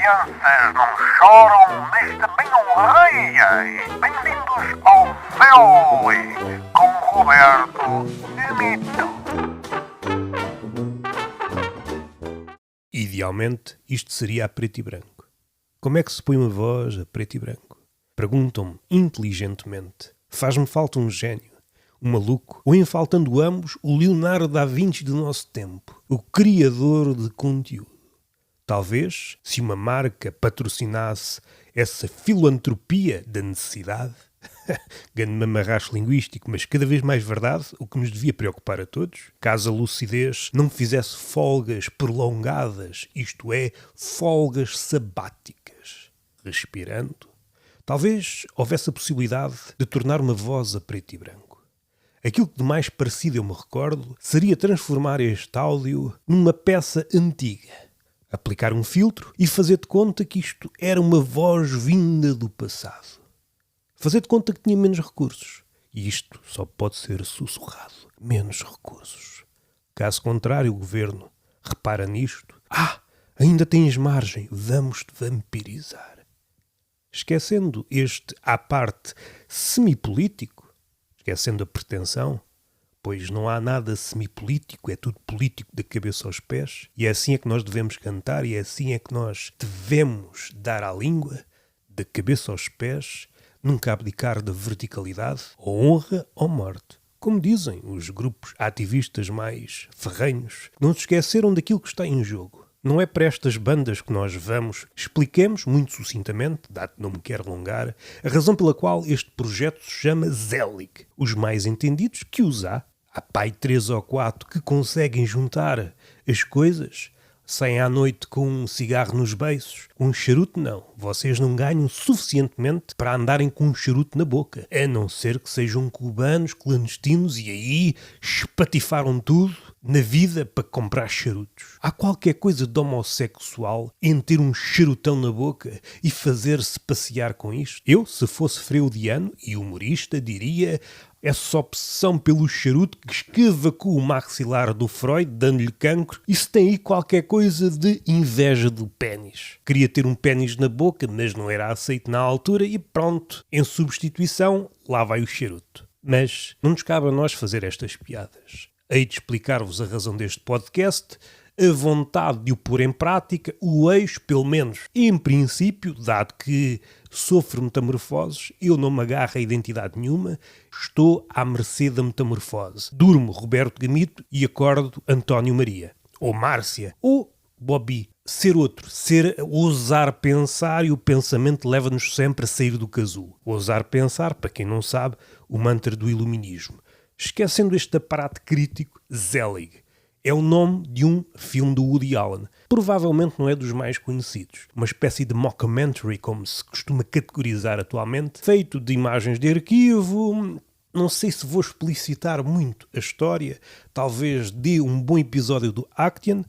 crianças não choram, mas também não riem. Bem-vindos ao Family com Roberto Dimito. Idealmente, isto seria a preto e branco. Como é que se põe uma voz a preto e branco? Perguntam-me inteligentemente. Faz-me falta um gênio, um maluco, ou em faltando ambos, o Leonardo da Vinci do nosso tempo, o criador de conteúdo. Talvez, se uma marca patrocinasse essa filantropia da necessidade, ganho-me amarracho linguístico, mas cada vez mais verdade, o que nos devia preocupar a todos, caso a lucidez não fizesse folgas prolongadas, isto é, folgas sabáticas. Respirando, talvez houvesse a possibilidade de tornar uma voz a preto e branco. Aquilo que de mais parecido eu me recordo seria transformar este áudio numa peça antiga, aplicar um filtro e fazer de conta que isto era uma voz vinda do passado. Fazer de conta que tinha menos recursos. E isto só pode ser sussurrado. Menos recursos. Caso contrário, o governo repara nisto. Ainda tens margem. Vamos-te vampirizar. Esquecendo este à parte semipolítico, esquecendo a pretensão, pois não há nada semipolítico, é tudo político da cabeça aos pés, e é assim é que nós devemos cantar, e é assim é que nós devemos dar à língua, da cabeça aos pés, nunca abdicar da verticalidade, ou honra ou morte. Como dizem os grupos ativistas mais ferrenhos, não se esqueceram daquilo que está em jogo. Não é para estas bandas que nós vamos. Expliquemos, muito sucintamente, dado que não me quero alongar, a razão pela qual este projeto se chama Zelig. Os mais entendidos que os há. Há pai 3 ou 4 que conseguem juntar as coisas. Saem à noite com um cigarro nos beiços. Um charuto não. Vocês não ganham suficientemente para andarem com um charuto na boca. A não ser que sejam cubanos, clandestinos e aí espatifaram tudo na vida para comprar charutos. Há qualquer coisa de homossexual em ter um charutão na boca e fazer-se passear com isto? Eu, se fosse freudiano e humorista, diria... essa obsessão pelo charuto que escavacou o maxilar do Freud, dando-lhe cancro, isso tem aí qualquer coisa de inveja do pénis. Queria ter um pénis na boca, mas não era aceito na altura e pronto, em substituição, lá vai o charuto. Mas não nos cabe a nós fazer estas piadas. Hei de explicar-vos a razão deste podcast, a vontade de o pôr em prática, o eixo, pelo menos em princípio, dado que sofro metamorfoses, eu não me agarro a identidade nenhuma, estou à mercê da metamorfose. Durmo Roberto Gamito e acordo António Maria, ou Márcia, ou Bobby. Ser outro, ousar pensar, e o pensamento leva-nos sempre a sair do casulo. Ousar pensar, para quem não sabe, o mantra do iluminismo. Esquecendo este aparato crítico, Zelig. É o nome de um filme do Woody Allen. Provavelmente não é dos mais conhecidos. Uma espécie de mockumentary, como se costuma categorizar atualmente, feito de imagens de arquivo. Não sei se vou explicitar muito a história. Talvez dê um bom episódio do Action,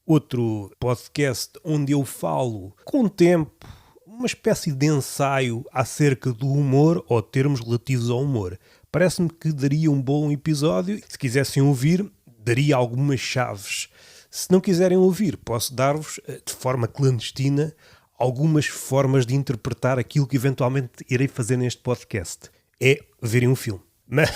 outro podcast onde eu falo com tempo, uma espécie de ensaio acerca do humor ou termos relativos ao humor. Parece-me que daria um bom episódio. Se quisessem ouvir, daria algumas chaves. Se não quiserem ouvir, posso dar-vos, de forma clandestina, algumas formas de interpretar aquilo que eventualmente irei fazer neste podcast. É verem um filme. Mas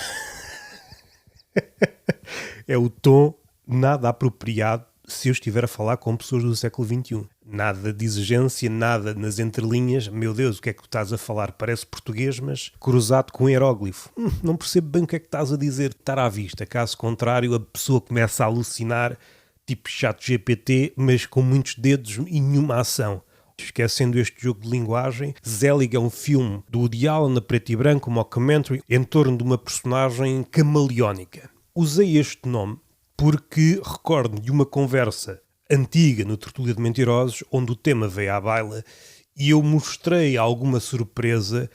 é o tom nada apropriado se eu estiver a falar com pessoas do século XXI. Nada de exigência, nada nas entrelinhas. Meu Deus, o que é que tu estás a falar? Parece português, mas cruzado com um hieróglifo. Não percebo bem o que é que estás a dizer. Estar à vista. Caso contrário, a pessoa começa a alucinar, tipo ChatGPT, mas com muitos dedos e nenhuma ação. Esquecendo este jogo de linguagem, Zelig é um filme do Woody Allen, a preto e branco, um mockumentary, em torno de uma personagem camaleónica. Usei este nome porque recordo-me de uma conversa antiga no Tertúlia de Mentirosos, onde o tema veio à baila e eu mostrei alguma surpresa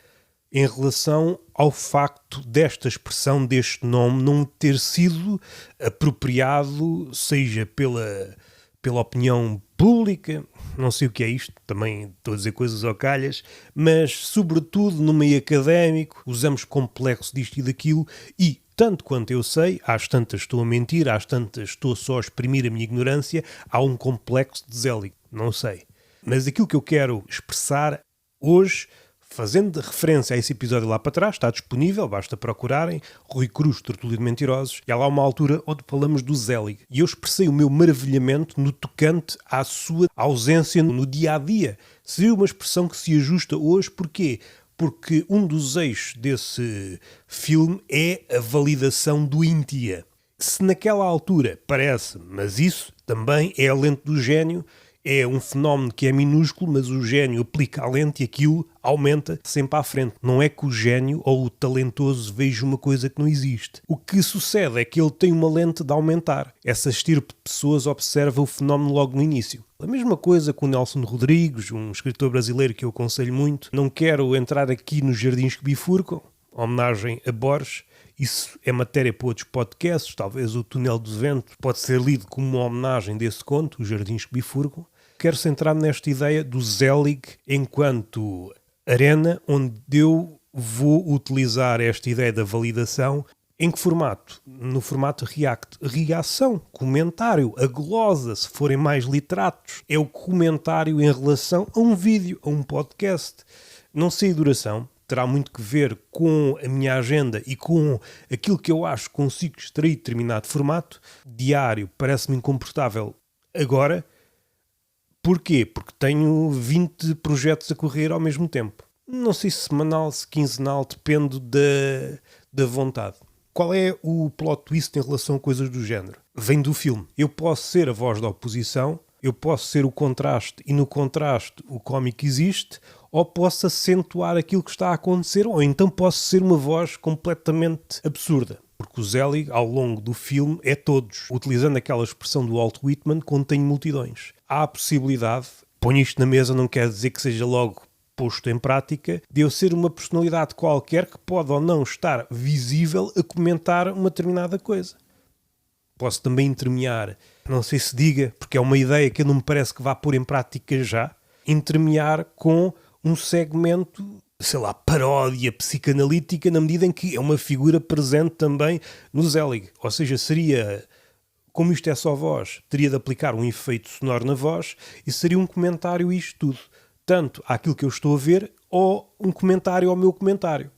em relação ao facto desta expressão, deste nome, não ter sido apropriado, seja pela opinião pública, não sei o que é isto, também estou a dizer coisas ao calhas, mas sobretudo no meio académico, usamos complexo disto e daquilo e, tanto quanto eu sei, às tantas estou a mentir, às tantas estou só a exprimir a minha ignorância, há um complexo de Zelig, não sei. Mas aquilo que eu quero expressar hoje, fazendo referência a esse episódio lá para trás, está disponível, basta procurarem, Rui Cruz, Tertúlia de Mentirosos, e há lá uma altura onde falamos do Zelig. E eu expressei o meu maravilhamento no tocante à sua ausência no dia-a-dia. Seria uma expressão que se ajusta hoje, porquê? Porque um dos eixos desse filme é a validação do Intia. Se naquela altura parece, mas isso também é a lente do gênio, é um fenómeno que é minúsculo, mas o gênio aplica a lente e aquilo aumenta sempre à frente. Não é que o gênio ou o talentoso veja uma coisa que não existe. O que sucede é que ele tem uma lente de aumentar. Essa estirpe de pessoas observa o fenómeno logo no início. A mesma coisa com o Nelson Rodrigues, um escritor brasileiro que eu aconselho muito. Não quero entrar aqui nos jardins que bifurcam, homenagem a Borges. Isso é matéria para outros podcasts. Talvez o Túnel do Vento pode ser lido como uma homenagem desse conto, Os Jardins que Bifurcam. Quero centrar-me nesta ideia do Zelig enquanto arena onde eu vou utilizar esta ideia da validação. Em que formato? No formato React. Reação, comentário, a glosa, se forem mais literatos, é o comentário em relação a um vídeo, a um podcast. Não sei a duração, terá muito que ver com a minha agenda e com aquilo que eu acho que consigo extrair de determinado formato. Diário parece-me incomportável agora. Porquê? Porque tenho 20 projetos a correr ao mesmo tempo. Não sei se semanal, se quinzenal, depende da vontade. Qual é o plot twist em relação a coisas do género? Vem do filme. Eu posso ser a voz da oposição, eu posso ser o contraste e no contraste o cómico existe, ou posso acentuar aquilo que está a acontecer, ou então posso ser uma voz completamente absurda. Porque o Zelig, ao longo do filme, é todos. Utilizando aquela expressão do Walt Whitman, contém multidões. Há a possibilidade, ponho isto na mesa, não quer dizer que seja logo posto em prática, de eu ser uma personalidade qualquer que pode ou não estar visível a comentar uma determinada coisa. Posso também intermear, não sei se diga, porque é uma ideia que não me parece que vá pôr em prática já, intermear com um segmento, sei lá, paródia psicanalítica, na medida em que é uma figura presente também no Zelig. Ou seja, seria, como isto é só voz, teria de aplicar um efeito sonoro na voz e seria um comentário isto tudo. Tanto àquilo que eu estou a ver ou um comentário ao meu comentário.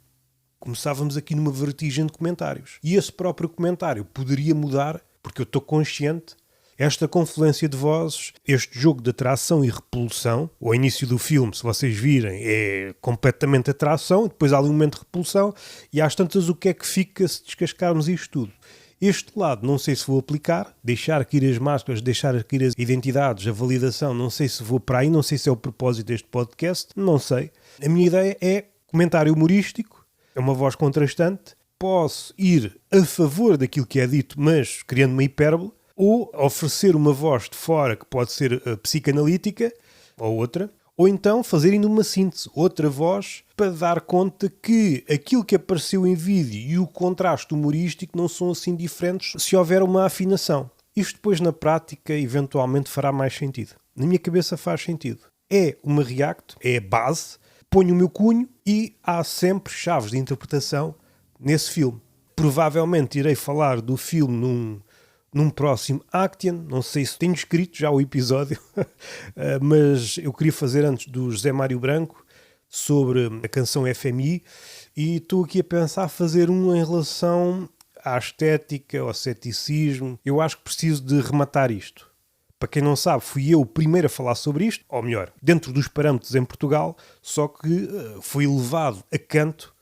Começávamos aqui numa vertigem de comentários. E esse próprio comentário poderia mudar, porque eu estou consciente. Esta confluência de vozes, este jogo de atração e repulsão, ao início do filme, se vocês virem, é completamente atração, depois há ali um momento de repulsão, e às tantas o que é que fica se descascarmos isto tudo? Este lado não sei se vou aplicar, deixar aqui as máscaras, deixar aqui as identidades, a validação, não sei se vou para aí, não sei se é o propósito deste podcast, não sei. A minha ideia é comentário humorístico, é uma voz contrastante, posso ir a favor daquilo que é dito, mas criando uma hipérbole, ou oferecer uma voz de fora que pode ser psicanalítica, ou outra, ou então fazer ainda uma síntese, outra voz, para dar conta que aquilo que apareceu em vídeo e o contraste humorístico não são assim diferentes se houver uma afinação. Isto depois na prática eventualmente fará mais sentido. Na minha cabeça faz sentido. É uma react, é a base, ponho o meu cunho e há sempre chaves de interpretação nesse filme. Provavelmente irei falar do filme num próximo Action, não sei se tenho escrito já o episódio, mas eu queria fazer antes do José Mário Branco sobre a canção FMI e estou aqui a pensar fazer um em relação à estética, ao ceticismo. Eu acho que preciso de rematar isto. Para quem não sabe, fui eu o primeiro a falar sobre isto, ou melhor, dentro dos parâmetros em Portugal, só que foi levado a canto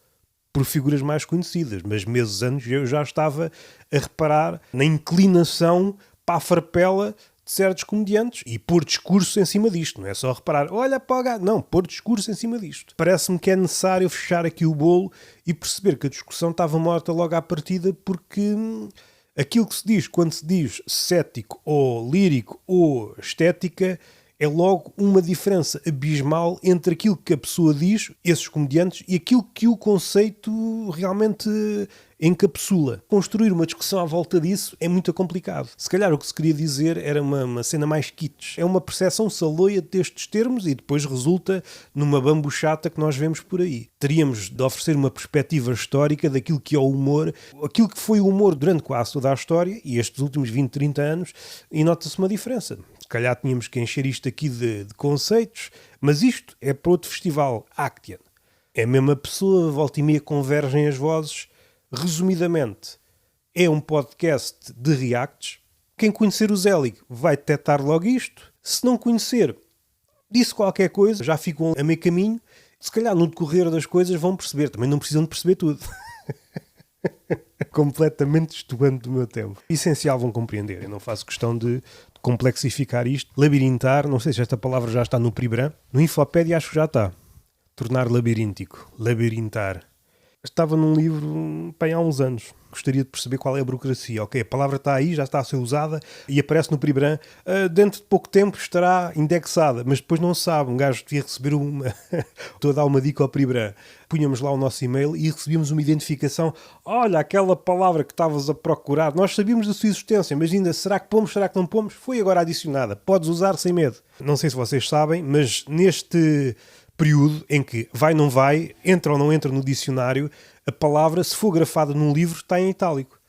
por figuras mais conhecidas, mas meses antes eu já estava a reparar na inclinação para a farpela de certos comediantes e pôr discurso em cima disto, não é só reparar, olha para o gato, não, pôr discurso em cima disto. Parece-me que é necessário fechar aqui o bolo e perceber que a discussão estava morta logo à partida porque aquilo que se diz quando se diz cético ou lírico ou estética é logo uma diferença abismal entre aquilo que a pessoa diz, esses comediantes, e aquilo que o conceito realmente encapsula. Construir uma discussão à volta disso é muito complicado. Se calhar o que se queria dizer era uma cena mais kitsch. É uma percepção saloia destes termos e depois resulta numa bambuchata que nós vemos por aí. Teríamos de oferecer uma perspectiva histórica daquilo que é o humor, aquilo que foi o humor durante quase toda a história e estes últimos 20, 30 anos, e nota-se uma diferença. Se calhar tínhamos que encher isto aqui de conceitos, mas isto é para outro festival, Actian. É a mesma pessoa, volta e meia convergem as vozes. Resumidamente, é um podcast de reacts. Quem conhecer o Zelig vai detectar logo isto. Se não conhecer, disse qualquer coisa, já ficam a meio caminho. Se calhar no decorrer das coisas vão perceber. Também não precisam de perceber tudo. Completamente estudante do meu tempo. Essencial, vão compreender. Eu não faço questão de complexificar isto. Labirintar, não sei se esta palavra já está no Pribram. No Infopédia acho que já está. Tornar labiríntico. Labirintar. Estava num livro há uns anos. Gostaria de perceber qual é a burocracia. Ok, a palavra está aí, já está a ser usada e aparece no Pribram. Dentro de pouco tempo estará indexada, mas depois não se sabe. Um gajo devia receber estou a dar uma dica ao Pribram. Punhamos lá o nosso e-mail e recebíamos uma identificação. Olha, aquela palavra que estavas a procurar. Nós sabíamos da sua existência, mas ainda será que pomos, será que não pomos? Foi agora adicionada. Podes usar sem medo. Não sei se vocês sabem, mas neste período em que vai não vai, entra ou não entra no dicionário, a palavra, se for grafada num livro, está em itálico.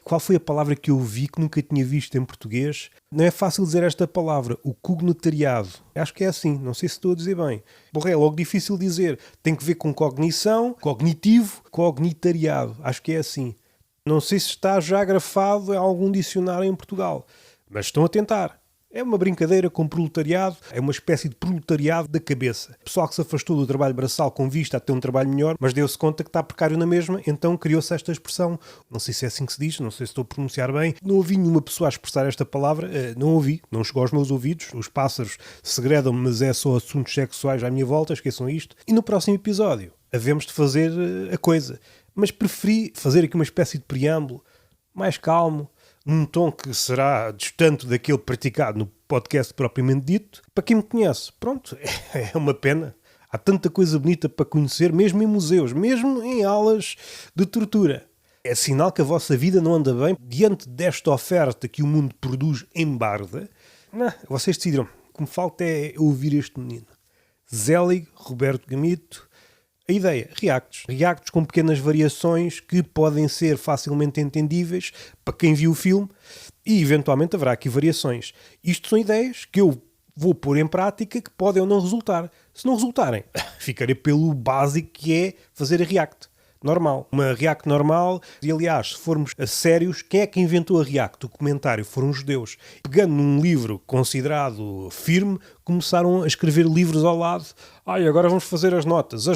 Qual foi a palavra que eu vi que nunca tinha visto em português? Não é fácil dizer esta palavra, o cognitariado. Acho que é assim, não sei se estou a dizer bem. Porra, é logo difícil dizer. Tem que ver com cognição, cognitivo, cognitariado. Acho que é assim. Não sei se está já grafado em algum dicionário em Portugal, mas estão a tentar. É uma brincadeira com proletariado, é uma espécie de proletariado da cabeça. Pessoal que se afastou do trabalho braçal com vista a ter um trabalho melhor, mas deu-se conta que está precário na mesma, então criou-se esta expressão. Não sei se é assim que se diz, não sei se estou a pronunciar bem. Não ouvi nenhuma pessoa a expressar esta palavra, não ouvi, não chegou aos meus ouvidos. Os pássaros segredam-me, mas é só assuntos sexuais à minha volta, esqueçam isto. E no próximo episódio, havemos de fazer a coisa. Mas preferi fazer aqui uma espécie de preâmbulo, mais calmo, num tom que será distante daquele praticado no podcast propriamente dito. Para quem me conhece, pronto, é uma pena. Há tanta coisa bonita para conhecer, mesmo em museus, mesmo em aulas de tortura. É sinal que a vossa vida não anda bem diante desta oferta que o mundo produz em barda. Não, vocês decidiram. O que me falta é ouvir este menino. Zelig, Roberto Gamito. A ideia, reacts. Reacts com pequenas variações que podem ser facilmente entendíveis para quem viu o filme e eventualmente haverá aqui variações. Isto são ideias que eu vou pôr em prática que podem ou não resultar. Se não resultarem, ficarei pelo básico que é fazer a react. Normal. Uma react normal. E aliás, se formos a sérios, quem é que inventou a react? O comentário foram os judeus. Pegando num livro considerado firme, começaram a escrever livros ao lado. Agora vamos fazer as notas.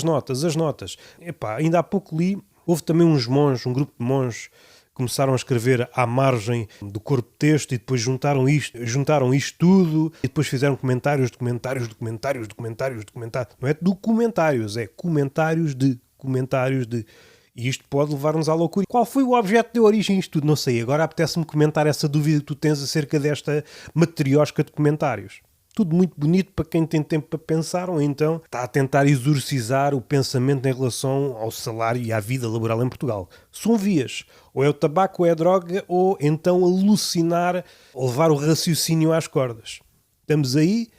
Epá, ainda há pouco li, houve também uns monges, um grupo de monges, começaram a escrever à margem do corpo de texto e depois juntaram isto tudo e depois fizeram comentários. Não é documentários, é comentários de. E isto pode levar-nos à loucura. Qual foi o objeto de origem isto tudo? Não sei. Agora apetece-me comentar essa dúvida que tu tens acerca desta matriosca de comentários. Tudo muito bonito para quem tem tempo para pensar ou então está a tentar exorcizar o pensamento em relação ao salário e à vida laboral em Portugal. São vias. Ou é o tabaco, ou é a droga, ou então alucinar, ou levar o raciocínio às cordas. Estamos aí.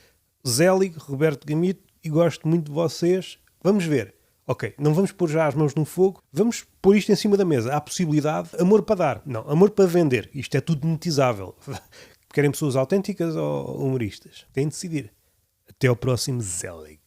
Zelig, Roberto Gamito, e gosto muito de vocês. Vamos ver. Ok, não vamos pôr já as mãos no fogo, vamos pôr isto em cima da mesa. Há possibilidade, amor para dar, não, amor para vender. Isto é tudo monetizável. Querem pessoas autênticas ou humoristas? Têm de decidir. Até ao próximo Zelig.